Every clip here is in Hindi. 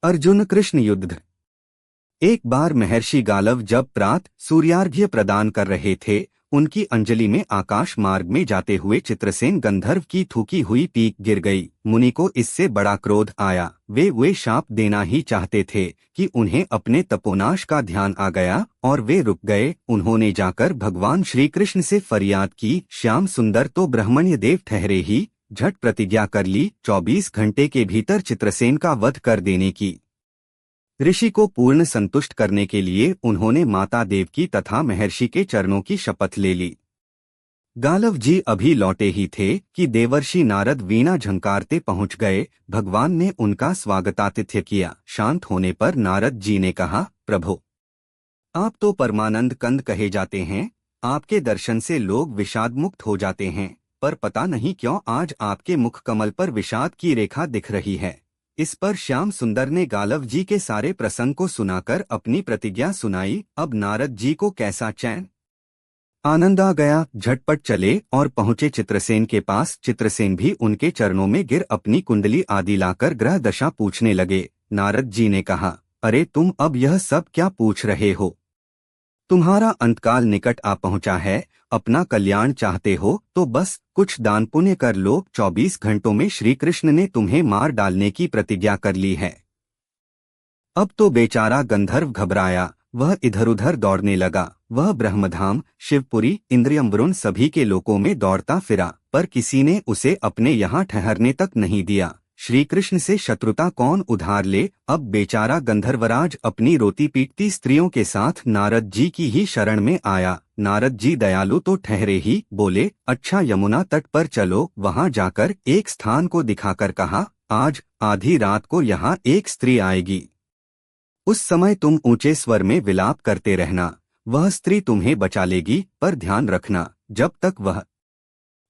अर्जुन कृष्ण युद्ध। एक बार महर्षि गालव जब प्रातः सूर्यार्घ्य प्रदान कर रहे थे, उनकी अंजलि में आकाश मार्ग में जाते हुए चित्रसेन गंधर्व की थूकी हुई पीक गिर गई। मुनि को इससे बड़ा क्रोध आया। वे शाप देना ही चाहते थे कि उन्हें अपने तपोनाश का ध्यान आ गया और वे रुक गए। उन्होंने जाकर भगवान श्री कृष्ण से फरियाद की, श्याम सुंदर तो ब्रह्मण्य देव ठहरे ही, झट प्रतिज्ञा कर ली 24 घंटे के भीतर चित्रसेन का वध कर देने की। ऋषि को पूर्ण संतुष्ट करने के लिए उन्होंने माता देवकी तथा महर्षि के चरणों की शपथ ले ली। गालव जी अभी लौटे ही थे कि देवर्षि नारद वीणा झंकारते पहुंच गए। भगवान ने उनका स्वागतातिथ्य किया। शांत होने पर नारद जी ने कहा, प्रभो, आप तो परमानंद कंद कहे जाते हैं। आपके दर्शन से लोग विषाद मुक्त हो जाते हैं, पर पता नहीं क्यों आज आपके मुख कमल पर विषाद की रेखा दिख रही है। इस पर श्याम सुंदर ने गालव जी के सारे प्रसंग को सुनाकर अपनी प्रतिज्ञा सुनाई। अब नारद जी को कैसा चैन आनंद आ गया। झटपट चले और पहुंचे चित्रसेन के पास। चित्रसेन भी उनके चरणों में गिर अपनी कुंडली आदि लाकर ग्रह दशा पूछने लगे। नारद जी ने कहा, अरे तुम अब यह सब क्या पूछ रहे हो? तुम्हारा अंतकाल निकट आ पहुंचा है। अपना कल्याण चाहते हो तो बस कुछ दान पुण्य कर लो। 24 घंटों में श्री कृष्ण ने तुम्हें मार डालने की प्रतिज्ञा कर ली है। अब तो बेचारा गंधर्व घबराया। वह इधर उधर दौड़ने लगा। वह ब्रह्मधाम, शिवपुरी, इंद्रियम्वरुण सभी के लोकों में दौड़ता फिरा, पर किसी ने उसे अपने यहाँ ठहरने तक नहीं दिया। श्री कृष्ण से शत्रुता कौन उधार ले। अब बेचारा गंधर्वराज अपनी रोती पीटती स्त्रियों के साथ नारद जी की ही शरण में आया। नारद जी दयालु तो ठहरे ही, बोले, अच्छा यमुना तट पर चलो। वहां जाकर एक स्थान को दिखाकर कहा, आज आधी रात को यहाँ एक स्त्री आएगी। उस समय तुम ऊंचे स्वर में विलाप करते रहना। वह स्त्री तुम्हें बचा लेगी, पर ध्यान रखना, जब तक वह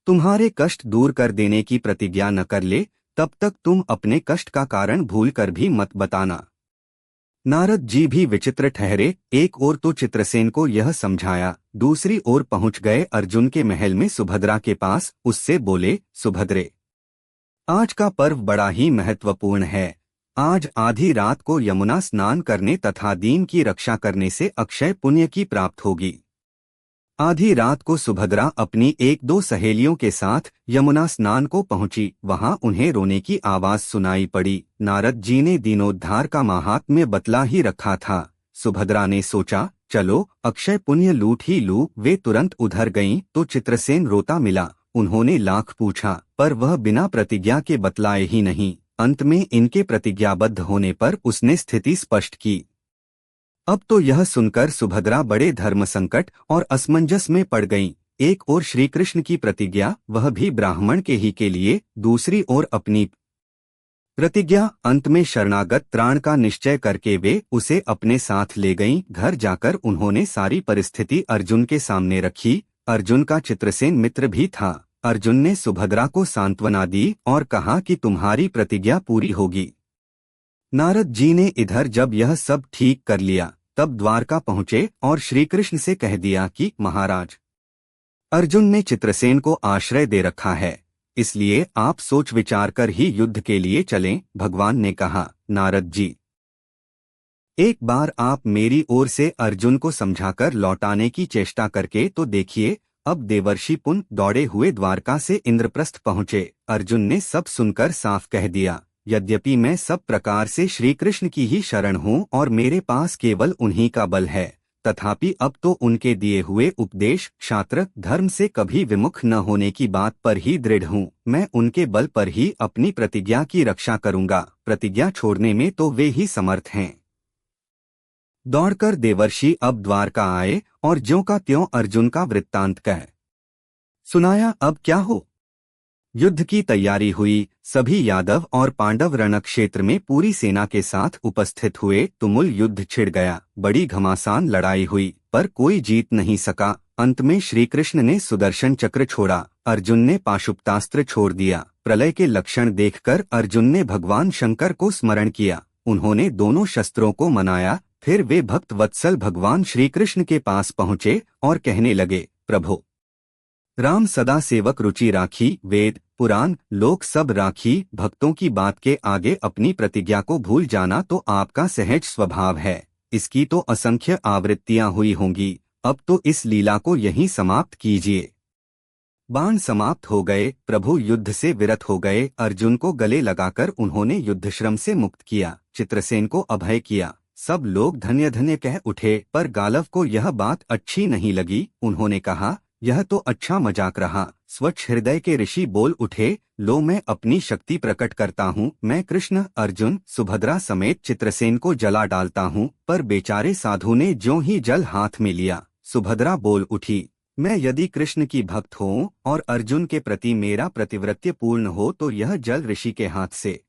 तुम्हारे कष्ट दूर कर देने की प्रतिज्ञा न कर ले, तब तक तुम अपने कष्ट का कारण भूलकर भी मत बताना। नारद जी भी विचित्र ठहरे। एक ओर तो चित्रसेन को यह समझाया, दूसरी ओर पहुंच गए अर्जुन के महल में सुभद्रा के पास। उससे बोले, सुभद्रे, आज का पर्व बड़ा ही महत्वपूर्ण है। आज आधी रात को यमुना स्नान करने तथा दीन की रक्षा करने से अक्षय पुण्य की प्राप्त होगी। आधी रात को सुभद्रा अपनी एक दो सहेलियों के साथ यमुना स्नान को पहुंची। वहां उन्हें रोने की आवाज सुनाई पड़ी। नारद जी ने दीनोद्धार का महात्म्य बतला ही रखा था। सुभद्रा ने सोचा, चलो अक्षय पुण्य लूट ही लूं। वे तुरंत उधर गईं तो चित्रसेन रोता मिला। उन्होंने लाख पूछा, पर वह बिना प्रतिज्ञा के बतलाए ही नहीं। अंत में इनके प्रतिज्ञाबद्ध होने पर उसने स्थिति स्पष्ट की। अब तो यह सुनकर सुभद्रा बड़े धर्म संकट और असमंजस में पड़ गईं। एक ओर श्री कृष्ण की प्रतिज्ञा, वह भी ब्राह्मण के ही के लिए, दूसरी ओर अपनी प्रतिज्ञा। अंत में शरणागत त्राण का निश्चय करके वे उसे अपने साथ ले गईं। घर जाकर उन्होंने सारी परिस्थिति अर्जुन के सामने रखी। अर्जुन का चित्रसेन मित्र भी था। अर्जुन ने सुभद्रा को सांत्वना दी और कहा कि तुम्हारी प्रतिज्ञा पूरी होगी। नारद जी ने इधर जब यह सब ठीक कर लिया, तब द्वारका पहुंचे और श्री कृष्ण से कह दिया कि महाराज, अर्जुन ने चित्रसेन को आश्रय दे रखा है, इसलिए आप सोच विचार कर ही युद्ध के लिए चलें। भगवान ने कहा, नारद जी, एक बार आप मेरी ओर से अर्जुन को समझाकर लौटाने की चेष्टा करके तो देखिए। अब देवर्षि पुन दौड़े हुए द्वारका से इंद्रप्रस्थ पहुंचे। अर्जुन ने सब सुनकर साफ कह दिया, यद्यपि मैं सब प्रकार से श्री कृष्ण की ही शरण हूँ और मेरे पास केवल उन्हीं का बल है, तथापि अब तो उनके दिए हुए उपदेश क्षात्र धर्म से कभी विमुख न होने की बात पर ही दृढ़ हूँ। मैं उनके बल पर ही अपनी प्रतिज्ञा की रक्षा करूँगा। प्रतिज्ञा छोड़ने में तो वे ही समर्थ हैं। दौड़कर देवर्षि अब द्वारका आए और ज्यों का त्यों अर्जुन का वृत्तांत कह सुनाया। अब क्या हो? युद्ध की तैयारी हुई। सभी यादव और पांडव रणक्षेत्र में पूरी सेना के साथ उपस्थित हुए। तुमुल युद्ध छिड़ गया। बड़ी घमासान लड़ाई हुई, पर कोई जीत नहीं सका। अंत में श्री कृष्ण ने सुदर्शन चक्र छोड़ा, अर्जुन ने पाशुपतास्त्र छोड़ दिया। प्रलय के लक्षण देखकर अर्जुन ने भगवान शंकर को स्मरण किया। उन्होंने दोनों शस्त्रों को मनाया। फिर वे भक्त वत्सल भगवान श्री कृष्ण के पास पहुंचे और कहने लगे, प्रभो, राम सदा सेवक रुचि राखी, वेद पुराण लोक सब राखी। भक्तों की बात के आगे अपनी प्रतिज्ञा को भूल जाना तो आपका सहज स्वभाव है। इसकी तो असंख्य आवृत्तियां हुई होंगी। अब तो इस लीला को यहीं समाप्त कीजिए। बाण समाप्त हो गए। प्रभु युद्ध से विरत हो गए। अर्जुन को गले लगाकर उन्होंने युद्धश्रम से मुक्त किया। चित्रसेन को अभय किया। सब लोग धन्य धन्य कह उठे, पर गालव को यह बात अच्छी नहीं लगी। उन्होंने कहा, यह तो अच्छा मजाक रहा। स्वच्छ हृदय के ऋषि बोल उठे, लो मैं अपनी शक्ति प्रकट करता हूँ। मैं कृष्ण, अर्जुन, सुभद्रा समेत चित्रसेन को जला डालता हूँ। पर बेचारे साधु ने ज्यों ही जल हाथ में लिया, सुभद्रा बोल उठी, मैं यदि कृष्ण की भक्त हूँ और अर्जुन के प्रति मेरा प्रतिव्रत्य पूर्ण हो तो यह जल ऋषि के हाथ से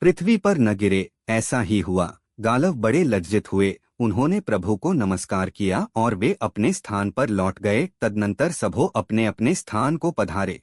पृथ्वी पर न गिरे। ऐसा ही हुआ। गालव बड़े लज्जित हुए। उन्होंने प्रभु को नमस्कार किया और वे अपने स्थान पर लौट गए। तदनंतर सबो अपने अपने स्थान को पधारे।